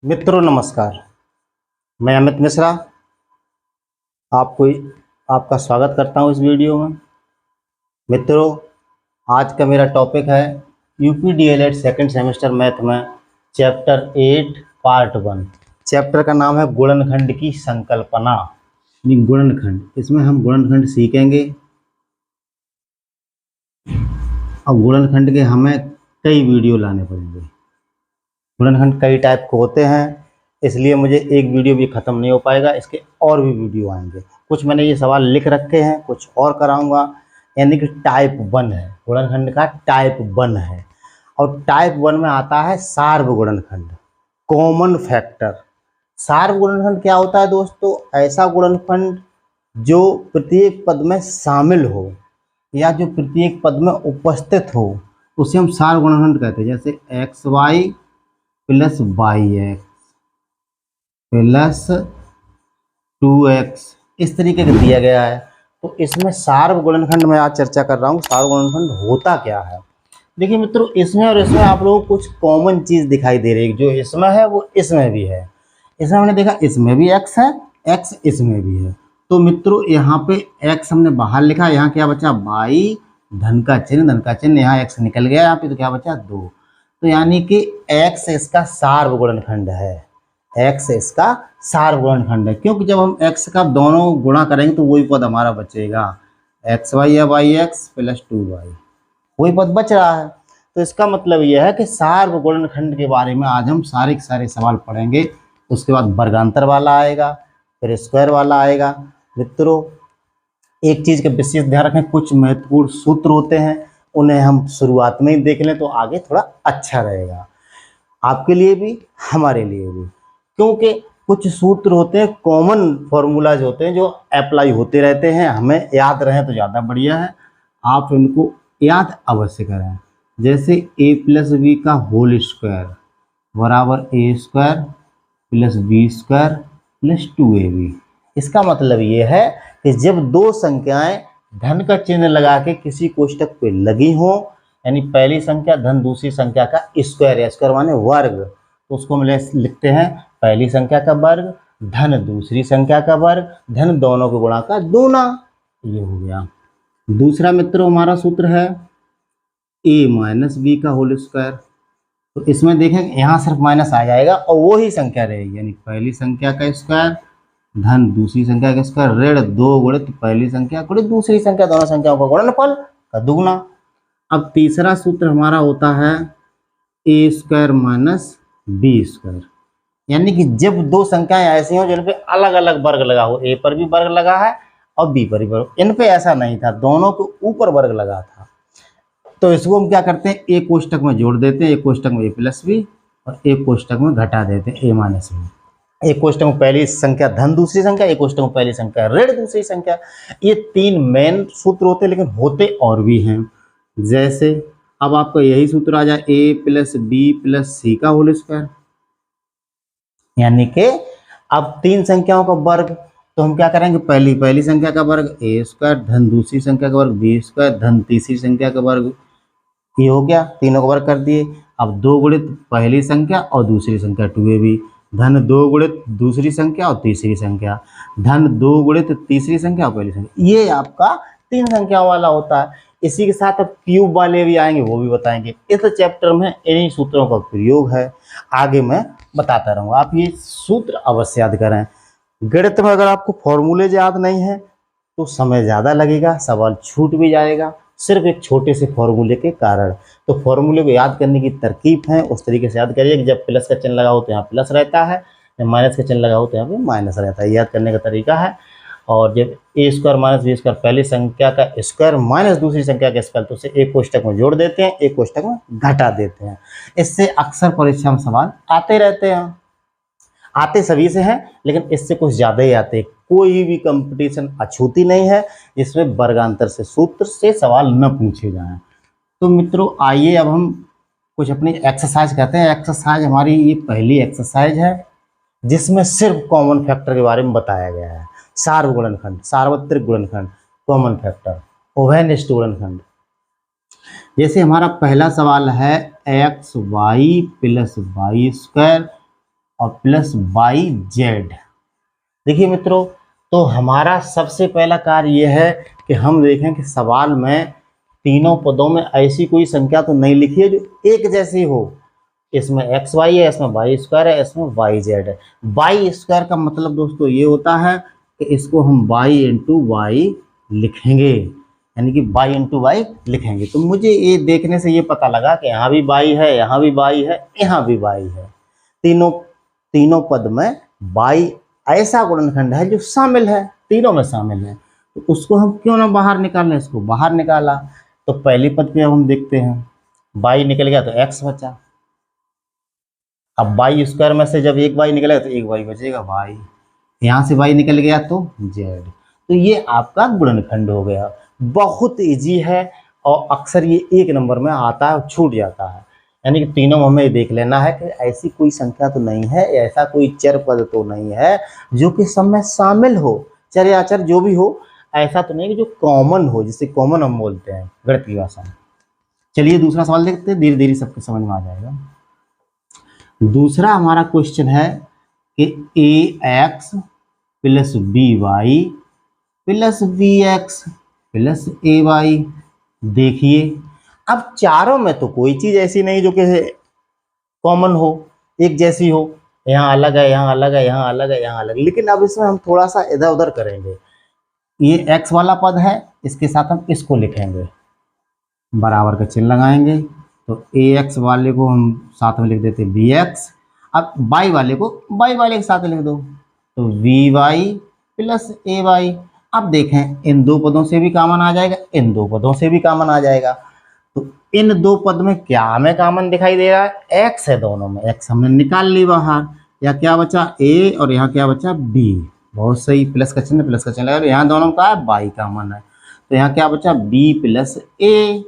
मित्रों नमस्कार। मैं अमित मिश्रा आपको आपका स्वागत करता हूं इस वीडियो में। मित्रों, आज का मेरा टॉपिक है UP DElEd second semester math में चैप्टर 8 पार्ट 1। चैप्टर का नाम है गुणनखंड की संकल्पना, गुणनखंड। इसमें हम गुणनखंड सीखेंगे। अब गुणनखंड के हमें कई वीडियो लाने पड़ेंगे। गुणनखंड कई टाइप के होते हैं, इसलिए मुझे एक वीडियो भी ख़त्म नहीं हो पाएगा, इसके और भी वीडियो आएंगे। कुछ मैंने ये सवाल लिख रखे हैं, कुछ और कराऊंगा। यानी कि टाइप 1 है, गुणनखंड का टाइप 1 है। और टाइप 1 में आता है सार्वगुणनखंड, कॉमन फैक्टर। सार्वगुणनखंड क्या होता है दोस्तों? ऐसा गुणनखंड जो प्रत्येक पद में शामिल हो या जो प्रत्येक पद में उपस्थित हो, उसे हम सार्वगुणनखंड कहते हैं। जैसे xy plus Y X plus 2x, इस तरीके का दिया गया है। तो इसमें सार्वगुणनखंड में आज चर्चा कर रहा हूँ। सार्वगुणनखंड होता क्या है? देखिए मित्रों, इसमें और इसमें आप लोगों को कुछ कॉमन चीज़ दिखाई दे रही है। जो इसमें है वो इसमें भी है। इसमें हमने देखा इसमें भी x है, x इसमें भी है। तो मित्रों यहाँ पे x हमने बाहर लिखा, यहाँ क्या बचा? y, धन का चिन्ह, यहाँ x निकल गया यहाँ पे, तो क्या बचा? 2। तो यानी कि x इसका सार्वगुणनखंड है। x इसका सार्वगुणनखंड है, क्योंकि जब हम x का दोनों गुणा करेंगे तो वही पद हमारा बचेगा। xy या yx प्लस 2y, वही पद बच रहा है। तो इसका मतलब यह है कि सार्वगुणनखंड के बारे में आज हम सारे के सारे सवाल पढ़ेंगे। उसके बाद वर्गांतर वाला आएगा, फिर स्क्वायर वाला आएगा। मित्रों, एक चीज़ का विशेष ध्यान रखें, कुछ महत्वपूर्ण सूत्र होते हैं, उन्हें हम शुरुआत में ही देख लें तो आगे थोड़ा अच्छा रहेगा, आपके लिए भी हमारे लिए भी। क्योंकि कुछ सूत्र होते हैं, कॉमन फॉर्मूलाज होते हैं, जो अप्लाई होते रहते हैं, हमें याद रहें तो ज़्यादा बढ़िया है। आप इनको याद अवश्य करें। जैसे a प्लस बी का होल स्क्वायर बराबर a square plus B square plus 2ab। इसका मतलब ये है कि जब दो संख्याएं धन का चिन्ह लगा के किसी कोष्टक पे लगी हो, यानी पहली संख्या धन दूसरी संख्या का स्क्वायर, या स्क्वायर माने वर्ग, तो उसको हम लिखते हैं पहली संख्या का वर्ग धन दूसरी संख्या का वर्ग धन दोनों के गुणा का दूना। ये हो गया। दूसरा मित्रों हमारा सूत्र है a माइनस बी का होल स्क्वायर। तो इसमें देखें यहाँ सिर्फ माइनस आ जाएगा और वो ही संख्या रहेगी, यानी पहली संख्या का स्क्वायर धन दूसरी संख्या का स्क्वायर ऋण 2 गुणित पहली संख्या गुणित दूसरी संख्या, दोनों संख्याओं का गुणनफल का दुगना। अब तीसरा सूत्र हमारा होता है a square minus B square. यानी कि जब दो संख्याएं ऐसी हो जिन पे अलग अलग वर्ग लगा हो, a पर भी वर्ग लगा है और b पर भी वर्ग, इन पे ऐसा नहीं था, दोनों के ऊपर वर्ग लगा था। तो इसको हम क्या करते हैं, एक कोष्टक में जोड़ देते हैं, एक कोष्टक में a प्लस बी और एक कोष्टक में घटा देते हैं a माइनस बी। एक कोष्टक में पहली संख्या धन दूसरी संख्या, एक कोष्टक में पहली संख्या ऋण दूसरी संख्या। ये 3 मेन सूत्र होते हैं, लेकिन होते और भी हैं। जैसे अब आपको यही सूत्र आ जाए a प्लस बी प्लस सी का होल स्क्वायर, यानी कि अब 3 संख्याओं का वर्ग, तो हम क्या करेंगे, पहली संख्या का वर्ग a स्क्वायर धन दूसरी संख्या का वर्ग b स्क्वायर धन तीसरी संख्या का वर्ग। ये हो गया, तीनों का वर्ग कर दिए। अब 2 गुणित पहली संख्या और दूसरी संख्या 2ab धन 2 गुणित दूसरी संख्या और तीसरी संख्या धन 2 गुणित तीसरी संख्या और पहली संख्या। ये आपका 3 संख्याओं वाला होता है। इसी के साथ अब क्यूब वाले भी आएंगे, वो भी बताएंगे। इस चैप्टर में इन्हीं सूत्रों का प्रयोग है, आगे मैं बताता रहूँगा। आप ये सूत्र अवश्य याद करें। गणित में अगर आपको फॉर्मूले याद नहीं है तो समय ज़्यादा लगेगा, सवाल छूट भी जाएगा, सिर्फ एक छोटे से फॉर्मूले के कारण। तो फॉर्मूले को याद करने की तरकीब है, उस तरीके से याद करिए कि जब प्लस का चिन्ह लगा हो तो यहाँ प्लस रहता है, जब माइनस का चिन्ह लगा हो तो यहाँ पे माइनस रहता है। याद करने का तरीका है। और जब a square minus B square पहली संख्या का स्क्वायर माइनस दूसरी संख्या का स्क्वायर, तो उसे एक कोष्टक में जोड़ देते हैं, एक कोष्टक में घटा देते हैं। इससे अक्सर परीक्षा में सवाल आते रहते हैं, आते सभी से हैं, लेकिन इससे कुछ ज़्यादा ही आते हैं। कोई भी कंपटीशन अछूती नहीं है जिसमें वर्गांतर से सूत्र से सवाल न पूछे जाएं। तो मित्रों आइए अब हम कुछ अपनी एक्सरसाइज कहते हैं। एक्सरसाइज हमारी ये पहली एक्सरसाइज है जिसमें सिर्फ कॉमन फैक्टर के बारे में बताया गया है। सार्वगुणनखंड, सार्वत्रिक गुणनखंड, कॉमन फैक्टर, उभयनिष्ठ गुणनखंड। जैसे हमारा पहला सवाल है xy प्लस वाई स्क्वायर और प्लस बाई जेड। देखिए मित्रों, तो हमारा सबसे पहला कार्य यह है कि हम देखें कि सवाल में तीनों पदों में ऐसी कोई संख्या तो नहीं लिखी है जो एक जैसी हो। इसमें एक्स वाई है, इसमें वाई स्क्वायर है, इसमें वाई जेड है। वाई स्क्वायर का मतलब दोस्तों ये होता है कि इसको हम वाई इंटू वाई लिखेंगे, यानी कि वाई इंटू वाई लिखेंगे। तो मुझे ये देखने से ये पता लगा कि यहाँ भी वाई है, यहाँ भी वाई है, यहाँ भी वाई है। तीनों तीनों पद में वाई ऐसा गुणनखंड है जो शामिल है, तीनों में शामिल है। तो उसको हम क्यों ना बाहर निकालें, इसको बाहर निकाला। तो पहली पद पे अब हम देखते हैं, वाई निकल गया तो एक्स बचा। अब वाई स्क्वायर में से जब एक वाई निकलेगा तो एक वाई बचेगा वाई, यहाँ से वाई निकल गया तो जेड। तो ये आपका गुणनखंड हो गया। बहुत इजी है और अक्सर ये एक नंबर में आता है और छूट जाता है। यानी कि तीनों में हमें देख लेना है कि ऐसी कोई संख्या तो नहीं है, ऐसा कोई चर पद तो नहीं है जो कि सब में शामिल हो, चर या अचर जो भी हो, ऐसा तो नहीं कि जो कॉमन हो, जिसे कॉमन हम बोलते हैं गणित की भाषा में। चलिए दूसरा सवाल देखते हैं, धीरे धीरे सबके समझ में आ जाएगा। दूसरा हमारा क्वेश्चन है कि A X plus B Y plus B X plus A Y. देखिए अब चारों में तो कोई चीज ऐसी नहीं जो कि कॉमन हो, एक जैसी हो। यहाँ अलग है, यहाँ अलग है, यहाँ अलग है, यहाँ अलग। लेकिन अब इसमें हम थोड़ा सा इधर उधर करेंगे। ये एक्स वाला पद है, इसके साथ हम इसको लिखेंगे, बराबर का चिन्ह लगाएंगे। तो ए एक्स वाले को हम साथ में लिख देते बी एक्स। अब वाई वाले को वाई वाले के साथ लिख दो, तो V Y plus A Y. अब देखें इन दो पदों से भी कॉमन आ जाएगा, इन दो पदों से भी कॉमन आ जाएगा। तो इन दो पद में क्या हमें कॉमन दिखाई दे रहा है, एक्स है दोनों में, एक्स हमने निकाल ली बाहर। या क्या बचा ए और यहाँ क्या बचा बी। बहुत सही, प्लस का चिन्ह प्लस का चिन्ह लगा। यहाँ दोनों का है वाई कॉमन है, तो यहाँ क्या बचा बी प्लस ए।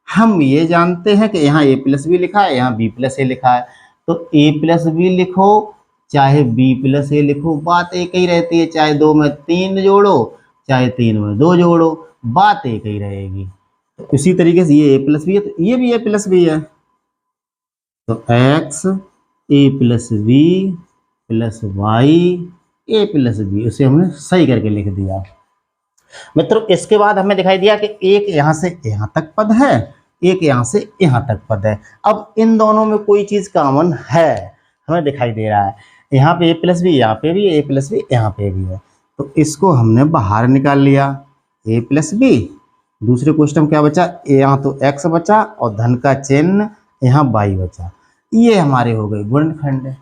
हम ये जानते हैं कि यहाँ ए प्लस बी लिखा है, यहाँ बी प्लस ए लिखा है। तो ए प्लस बी लिखो चाहे बी प्लस ए लिखो, बात एक ही रहती है। चाहे दो में तीन जोड़ो, चाहे तीन में दो जोड़ो, बात एक ही रहेगी। तो इसी तरीके से ये ए प्लस बी है तो ये भी ए प्लस बी है। तो एक्स ए प्लस बी प्लस वाई ए प्लस बी, उसे हमने सही करके लिख दिया। मित्रों इसके बाद हमें दिखाई दिया कि एक यहाँ से यहाँ तक पद है, एक यहाँ से यहाँ तक पद है। अब इन दोनों में कोई चीज़ कॉमन है हमें दिखाई दे रहा है। यहाँ पे ए प्लस बी, यहाँ पे भी ए प्लस बी, यहाँ पे भी है। तो इसको हमने बाहर निकाल लिया, ए प्लस बी। दूसरे क्वेश्चन में क्या बचा, यहाँ तो एक्स बचा और धन का चिन्ह, यहाँ वाई बचा। ये हमारे हो गए गुणनखंड।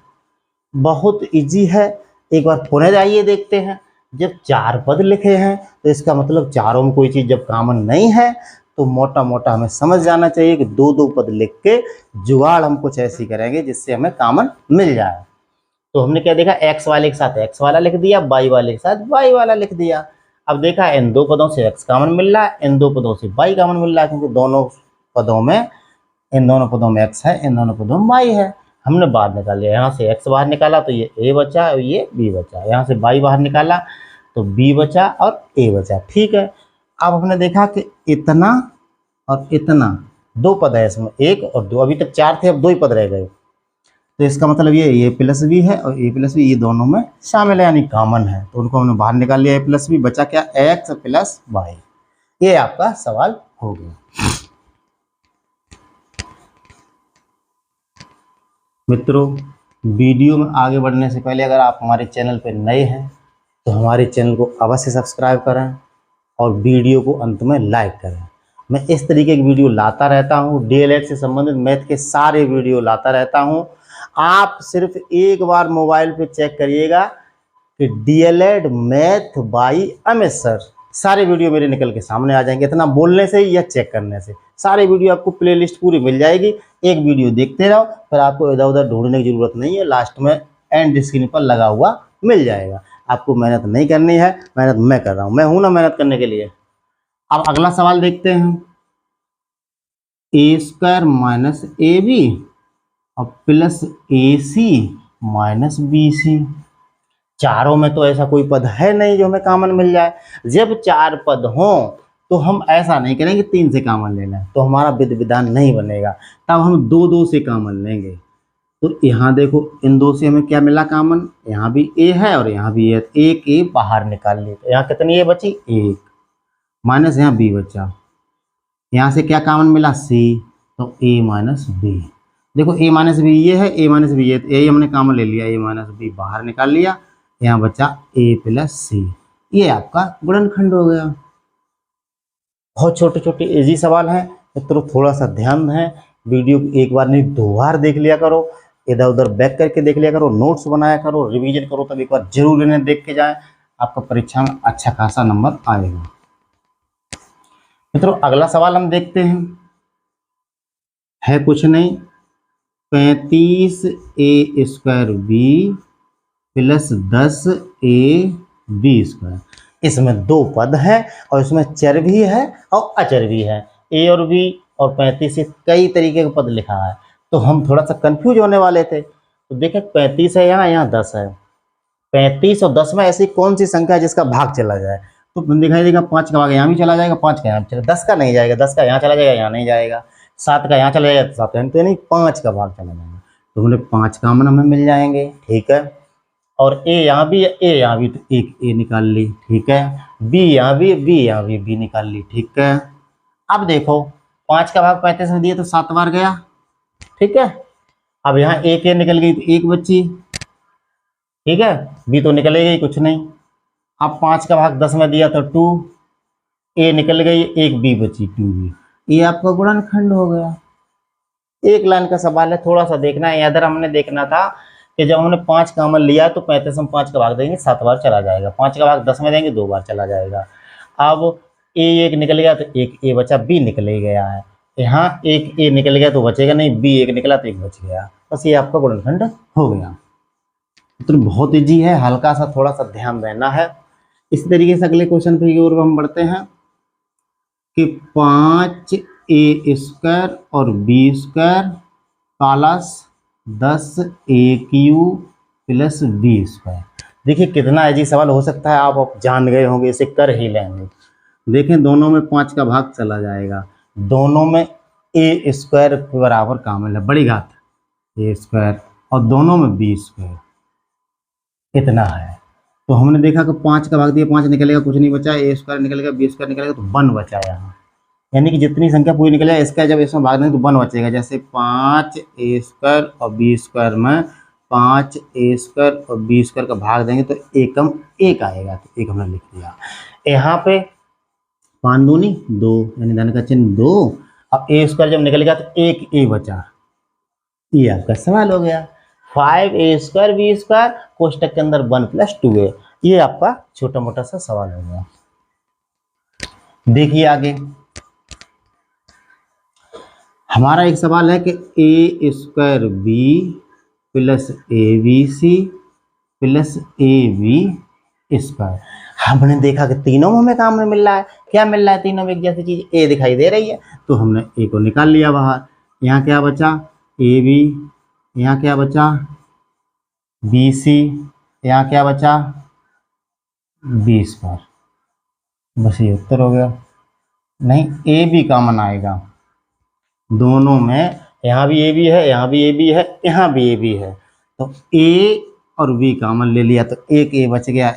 बहुत इजी है, एक बार पुनः जाइए देखते हैं। जब चार पद लिखे हैं तो इसका मतलब चारों में कोई चीज़ जब कॉमन नहीं है तो मोटा मोटा हमें समझ जाना चाहिए कि दो दो पद लिख के जुगाड़ हम कुछ ऐसी करेंगे जिससे हमें कॉमन मिल जाए। तो हमने क्या देखा, एक्स वाले के साथ एक्स वाला लिख दिया, वाई वाले के साथ वाई वाला लिख दिया। अब देखा इन दो पदों से एक्स कॉमन मिल रहा है, इन दो पदों से वाई कॉमन मिल रहा है, क्योंकि दोनों पदों में, इन दोनों पदों में एक्स है, इन दोनों पदों में वाई है। हमने बाहर निकाल लिया, यहाँ से एक्स बाहर निकाला तो ये ए बचा और ये बी बचा। यहाँ से वाई बाहर निकाला तो बी बचा और ए बचा। ठीक है, अब हमने देखा कि इतना और इतना दो पद है इसमें, एक और दो, अभी तक चार थे अब दो ही पद रह गए। तो इसका मतलब ये प्लस बी है और ए प्लस बी ये दोनों में शामिल है, यानी कॉमन है। तो उनको हमने बाहर निकाल लिया, ए प्लस बी, बचा क्या एक्स प्लस वाई। ये आपका सवाल हो गया। मित्रों वीडियो में आगे बढ़ने से पहले अगर आप हमारे चैनल पर नए हैं तो हमारे चैनल को अवश्य सब्सक्राइब करें और वीडियो को अंत में लाइक करें। मैं इस तरीके की वीडियो लाता रहता हूँ, डीएलएड से संबंधित मैथ के सारे वीडियो लाता रहता हूँ। आप सिर्फ एक बार मोबाइल पे चेक करिएगा कि DElEd math by Amit sir, सारे वीडियो मेरे निकल के सामने आ जाएंगे। इतना बोलने से या चेक करने से सारे वीडियो आपको प्लेलिस्ट पूरी मिल जाएगी। एक वीडियो देखते रहो, फिर आपको इधर उधर ढूंढने की जरूरत नहीं है, लास्ट में एंड स्क्रीन पर लगा हुआ मिल जाएगा। आपको मेहनत नहीं करनी है, मेहनत मैं कर रहा हूँ, मैं हूं ना मेहनत करने के लिए। अब अगला सवाल देखते हैं, ए स्क्वायर माइनस ए बी और प्लस ए सी माइनस बी सी। चारों में तो ऐसा कोई पद है नहीं जो हमें कॉमन मिल जाए। जब चार पद हों तो हम ऐसा नहीं करेंगे तीन से कॉमन लेना है, तो हमारा विधि विधान नहीं बनेगा। तब हम दो दो से कॉमन लेंगे। तो यहाँ देखो इन दो से हमें क्या मिला कॉमन, यहाँ भी ए है और यहाँ भी है, एक ए बाहर निकाल ली, तो यहाँ कितनी ए बची, एक, माइनस यहाँ बी बचा, यहाँ से क्या कॉमन मिला, सी, तो ए माइनस बी। देखो ए माइनस बी ये है, ए माइनस बी ये, तो ए हमने कॉमन ले लिया, ए माइनस बी बाहर निकाल लिया, यहाँ बचा ए प्लस सी। ये आपका गुणनखंड हो गया। बहुत छोटे छोटे इजी सवाल हैं मित्रों, थोड़ा सा ध्यान है, वीडियो एक बार नहीं 2 बार देख लिया करो, इधर उधर बैक करके देख लिया करो, नोट्स बनाया करो, रिवीजन करो, तब एक बार जरूर इन्हें देख के जाए, आपका परीक्षा में अच्छा खासा नंबर आएगा। मित्रों अगला सवाल हम देखते हैं, है कुछ नहीं, 35a² b प्लस 10ab²। इसमें 2 पद है और इसमें चर भी है और अचर भी है, ए और बी और 35 से कई तरीके का पद लिखा है, तो हम थोड़ा सा कंफ्यूज होने वाले थे। तो देखें 35 है यहाँ, यहाँ 10 है, 35 और 10 में ऐसी कौन सी संख्या है जिसका भाग चला जाए, तो दिखाई देगा 5 का भाग यहाँ भी चला जाएगा, 5 का यहाँ भी चला, 10 का नहीं जाएगा, 10 का यहाँ चला जाएगा, यहाँ नहीं जाएगा, 7 का यहाँ चला जाएगा, 7 का तो नहीं, 5 का भाग चला जाएगा, तो हमने 5 कॉमन हमें मिल जाएंगे, ठीक है। और ए यहाँ भी, ए यहाँ भी, तो एक ए निकाल ली, ठीक है, बी यहाँ भी, बी यहाँ भी, बी निकाल ली, ठीक है। अब देखो 5 का भाग 35 में दिए तो 7 बार गया, ठीक है। अब यहाँ एक ए निकल गई तो एक बची, ठीक है, बी तो निकलेगी ही कुछ नहीं। अब 5 का भाग 10 में दिया तो 2, ए निकल गई, एक बी बची, 2b, ये आपका गुणनखंड हो गया। एक लाइन का सवाल है, थोड़ा सा देखना है, इधर हमने देखना था कि जब हमने 5 कॉमन लिया तो 35 में 5 का भाग देंगे 7 बार चला जाएगा, 5 का भाग 10 में देंगे 2 बार चला जाएगा। अब ए एक निकल गया तो एक ए बचा, बी निकल गया है, यहाँ एक ए निकल गया तो बचेगा नहीं, बी एक निकला तो एक बच गया, बस ये आपका गुणनखंड हो गया। तो बहुत ईजी है, हल्का सा थोड़ा सा ध्यान देना है। इसी तरीके से अगले क्वेश्चन की ओर हम बढ़ते हैं कि 5a² और b² plus 10aq plus b²। देखिए कितना इजी सवाल हो सकता है, आप जान गए होंगे, इसे कर ही लेंगे। देखें दोनों में 5 का भाग चला जाएगा, दोनों में a² बराबर कॉमन है, बड़ी घात a², और दोनों में b², इतना है। तो हमने देखा कि 5 का भाग दिया, 5 निकलेगा, कुछ नहीं बचा, a² निकलेगा, b² निकलेगा, तो 1 बचा यहाँ, यानी कि जितनी संख्या पूरी निकले इसका जब इसमें भाग देंगे तो 1 बचेगा। जैसे 5a² और b² में 5a² और b² का भाग देंगे तो एकम 1 आएगा, तो 1 हमने लिख दिया। यहाँ पे 5 दूनी 2, यानी धन का चिन्ह 2, अब a² जब निकलेगा तो एक ए बचा, ये आपका सवाल हो गया। 5a² b² कोष्टक के अंदर 1 + 2a, ये आपका छोटा मोटा सा सवाल हो गया। देखिए आगे हमारा एक सवाल है कि a² b plus abc plus ab²। हमने देखा कि तीनों में हमें कॉमन मिल रहा है, क्या मिल रहा है, तीनों में एक जैसी चीज ए दिखाई दे रही है, तो हमने ए को निकाल लिया बाहर। यहाँ क्या बचा, ab, यहाँ क्या बचा, bc, यहाँ क्या बचा, b²। बस ये उत्तर हो गया। नहीं, ए बी कॉमन आएगा दोनों में, यहाँ भी ए बी है, यहाँ भी ए बी है, यहाँ भी ए बी है, तो ए और बी कॉमन ले लिया तो एक ए बच गया,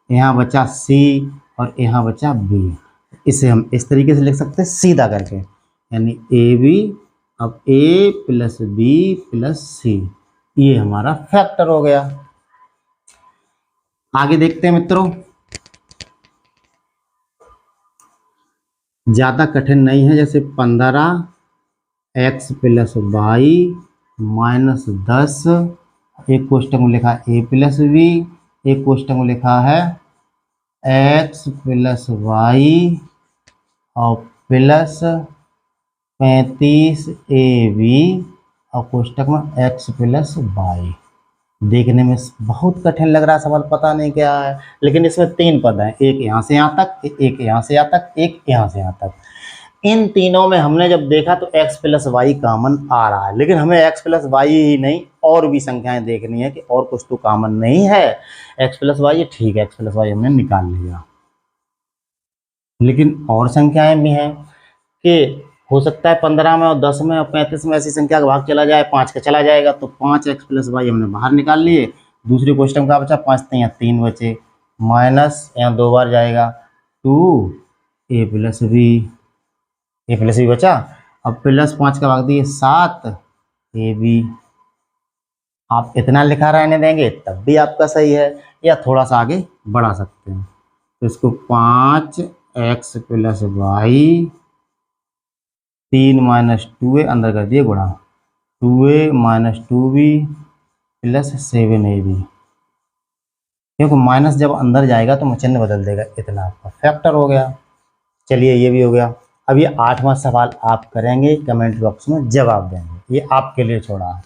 यहाँ बचा सी और यहाँ बचा बी। इसे हम इस तरीके से लिख सकते हैं सीधा करके, यानी ए बी, अब ए प्लस बी प्लस सी, ये हमारा फैक्टर हो गया। आगे देखते हैं मित्रों, ज़्यादा कठिन नहीं है, जैसे 15x + y - 10, एक कोष्टक में लिखा a + b, एक कोष्टक में लिखा है x + y और प्लस 35ab और कोष्टक में x + y। देखने में बहुत कठिन लग रहा है सवाल, पता नहीं क्या है, लेकिन इसमें 3 पद हैं, एक यहाँ से यहाँ तक, एक यहाँ से यहाँ तक, एक यहाँ से यहाँ तक। इन तीनों में हमने जब देखा तो x + y कॉमन आ रहा है, लेकिन हमें x + y ही नहीं और भी संख्याएं देखनी है कि और कुछ तो कॉमन नहीं है। x + y ठीक है, x + y हमने निकाल लिया, लेकिन और संख्याएं भी हैं कि हो सकता है 15 में और 10 में और 35 में ऐसी संख्या का भाग चला जाए, 5 का चला जाएगा, तो 5x प्लस वाई हमने बाहर निकाल लिए। दूसरी क्वेश्चन का बचा 5 यहाँ 3 बचे, माइनस यहाँ 2 बार जाएगा 2 ए प्लस बी बचा। अब प्लस 5 का भाग दिए 7 ए बी। आप इतना लिखा रहने देंगे तब भी आपका सही है, या थोड़ा सा आगे बढ़ा सकते हैं। तो इसको 5x plus Y 3 minus 2a अंदर कर दिए गुणा 2a minus 2b plus 7ab। क्योंकि माइनस जब अंदर जाएगा तो चिन्ह बदल देगा, इतना आपका फैक्टर हो गया। चलिए ये भी हो गया। अब ये 8वां सवाल आप करेंगे, कमेंट बॉक्स में जवाब देंगे, ये आपके लिए छोड़ा है।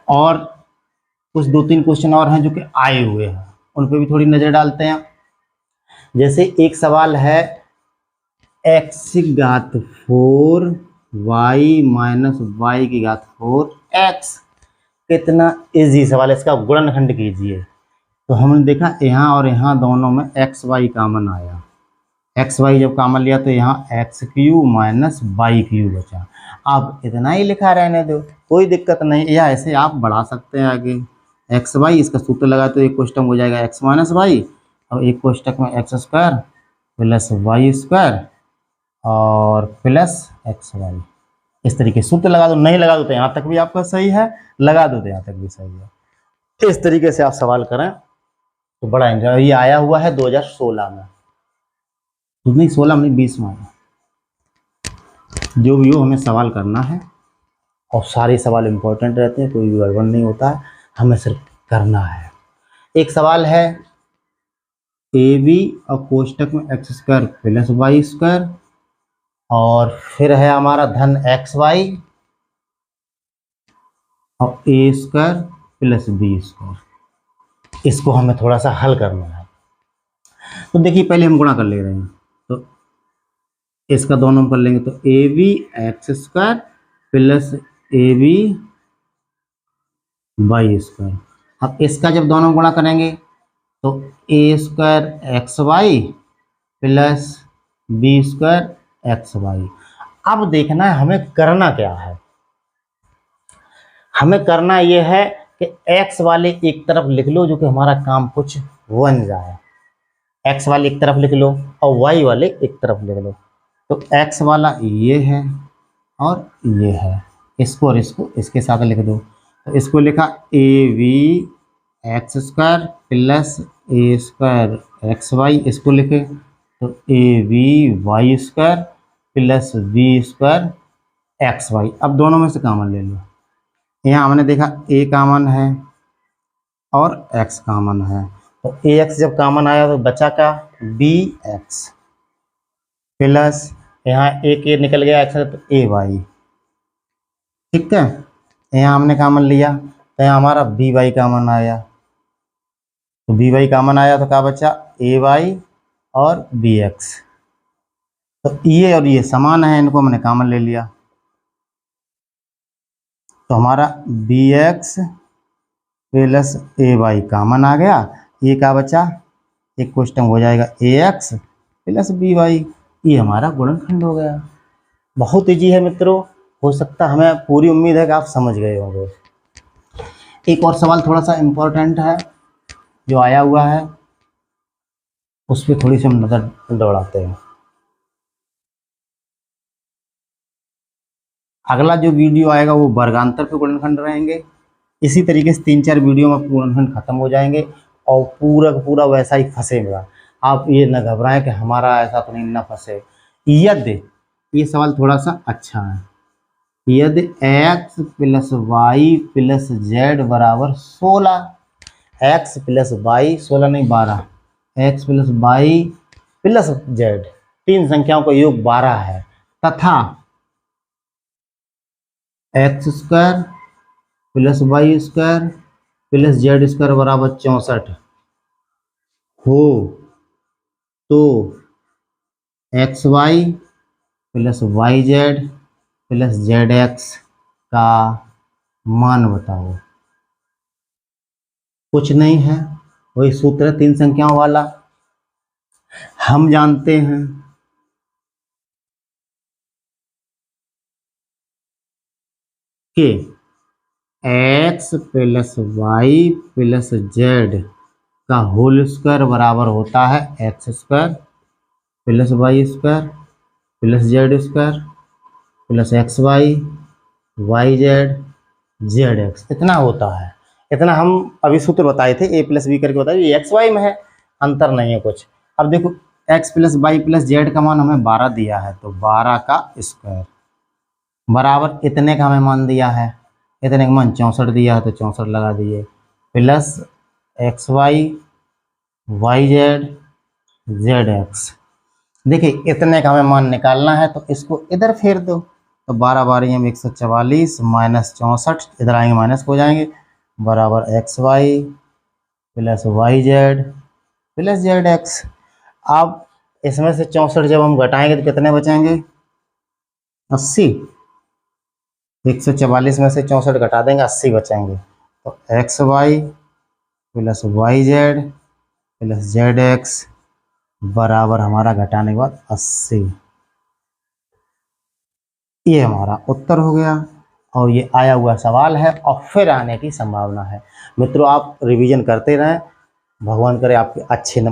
और कुछ 2-3 क्वेश्चन और हैं जो कि आए हुए हैं, उन पर भी थोड़ी नज़र डालते हैं। जैसे एक सवाल है x की घात 4 y माइनस वाई की घात 4 x। कितना इजी सवाल है, इसका गुणनखंड कीजिए। तो हमने देखा यहाँ और यहाँ दोनों में एक्स वाई कॉमन आया, एक्स वाई जब कॉमन लिया तो यहाँ X Q minus Y Q बचा। अब इतना ही लिखा रहने दो, कोई दिक्कत नहीं, या ऐसे आप बढ़ा सकते हैं आगे। एक्स वाई इसका सूत्र लगा तो एक कोष्टक हो जाएगा एक्स माइनस वाई, और एक कोष्टक में X square plus Y square और प्लस एक्स वाई। इस तरीके सूत्र लगा दो, नहीं लगा दो तो यहाँ तक भी आपका सही है, लगा दो तो यहाँ तक भी सही है। इस तरीके से आप सवाल करें तो बड़ा एंजॉय। ये आया हुआ है 2016 में, नहीं 16 में 20 में। जो भी हो हमें सवाल करना है, और सारे सवाल इंपॉर्टेंट रहते हैं, कोई भी गड़बड़ नहीं होता है, हमें सिर्फ करना है। एक सवाल है ए बी और कोष्टक में X square plus Y square, और फिर है हमारा धन एक्स वाई और A square plus B square. इसको हमें थोड़ा सा हल करना है। तो देखिए पहले हम गुणा कर ले रहे हैं, तो इसका दोनों कर लेंगे, तो a b x square plus a b y square. अब इसका जब दोनों गुणा करेंगे तो a square x Y plus B square x Y. अब देखना है हमें करना क्या है। हमें करना यह है कि x वाले एक तरफ लिख लो, जो कि हमारा काम कुछ बन जाए। x वाले एक तरफ लिख लो और y वाले एक तरफ लिख लो। तो x वाला ये है और ये है, इसको और इसको इसके साथ लिख दो। तो इसको लिखा A V X square plus A square x Y, इसको लिखे तो A V Y square plus B square x Y. अब दोनों में से कॉमन ले लो। यहाँ हमने देखा a कॉमन है और x कॉमन है, तो ax जब कॉमन आया तो बचा क्या bx प्लस यहाँ एक a निकल गया x तो ay। ठीक है, यहाँ हमने कॉमन लिया तो यहाँ हमारा by कॉमन आया, तो by कॉमन आया तो क्या बचा ay और bx। तो ये और ये समान है, इनको हमने कॉमन ले लिया, तो हमारा bx plus A Y common आ गया। ये क्या बचा, एक क्वेश्चन हो जाएगा ए एक्स प्लस बी वाई। ये हमारा गुणनखंड हो गया। बहुत ईजी है मित्रों, हो सकता है, हमें पूरी उम्मीद है कि आप समझ गए होंगे। एक और सवाल थोड़ा सा इम्पोर्टेंट है जो आया हुआ है, उस पर थोड़ी सी हम नज़र दौड़ाते हैं। अगला जो वीडियो आएगा वो वर्गांतर पे गुणनखंड रहेंगे। इसी तरीके से 3-4 वीडियो में गुणनखंड खत्म हो जाएंगे और पूरा का पूरा वैसा ही फंसेगा। आप ये न घबराएं कि हमारा ऐसा तो नहीं ना फंसे। यदि ये सवाल थोड़ा सा अच्छा है, यदि x plus Y plus Z बराबर 16, एक्स प्लस वाई 16 नहीं 12, X plus Y plus Z, तीन संख्याओं का योग 12 है, तथा X square plus Y square plus Z square बराबर 64 हो, तो X Y plus Y Z plus Z X का मान बताओ। कुछ नहीं है, वही सूत्र है 3 संख्याओं वाला। हम जानते हैं कि X plus Y plus Z का होल स्क्वायर बराबर होता है X square plus Y square plus Z square plus X Y Z Z X, इतना होता है। इतना हम अभी सूत्र बताए थे, ए प्लस बी करके बताया, ये एक्स वाई में है, अंतर नहीं है कुछ। अब देखो X plus Y plus Z का मान हमें 12 दिया है, तो 12 का स्क्वायर बराबर इतने का हमें मान दिया है, इतने का मान 64 दिया है, तो 64 लगा दिए, plus X Y Z Z X. देखिए इतने का हमें मान निकालना है, तो इसको इधर फेर दो, तो 12 बारी हम 144 माइनस 64, इधर आएंगे माइनस हो जाएंगे, बराबर X Y plus Y Z plus Z X. अब इसमें से 64 जब हम घटाएंगे तो कितने बचेंगे? 80। 144 में से 64 घटा देंगे, 80 बचेंगे। तो X Y plus Y Z plus Z X बराबर हमारा घटाने के बाद 80। ये हमारा उत्तर हो गया, और ये आया हुआ सवाल है और फिर आने की संभावना है। मित्रों आप रिवीजन करते रहें, भगवान करे आपके अच्छे नंबर